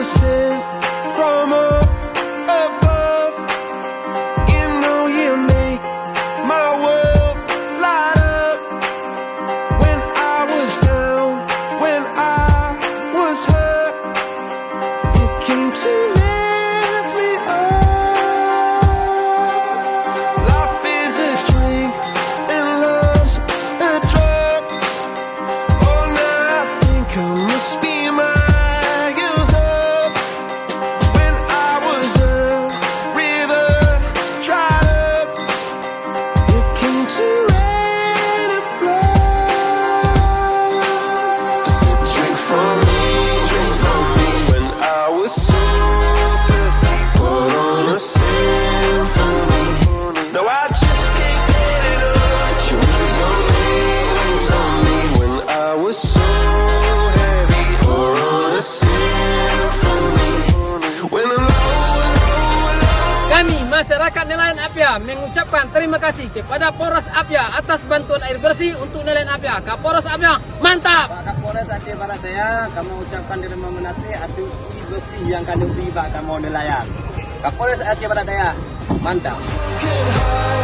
sent from up above. You know you make my world light up. When I was down, when I was hurt, you came to lift me up. Life is a drink and love's a drug. Oh, now I think I must be miles up. When I was a river dried up, you came to rain and flood. Said, drink from me, drink from me. When I was so thirsty, put on a symphony. No, I just can't get enough. Put your wings on me, wings on me. When I was so heavy, pour on a symphony. When I'm low. Kami masyarakat Nelayan Abdya mengucapkan terima kasih kepada Polres Abdya atas bantuan air bersih untuk Nelayan Abdya. Kapolres Abdya, mantap! Pak Polres Aceh Barat Daya, kami ucapkan terima kasih atas bersih yang kami beri Pak kamu nelayan. Kapolres Aceh Barat Daya, mantap. Can hide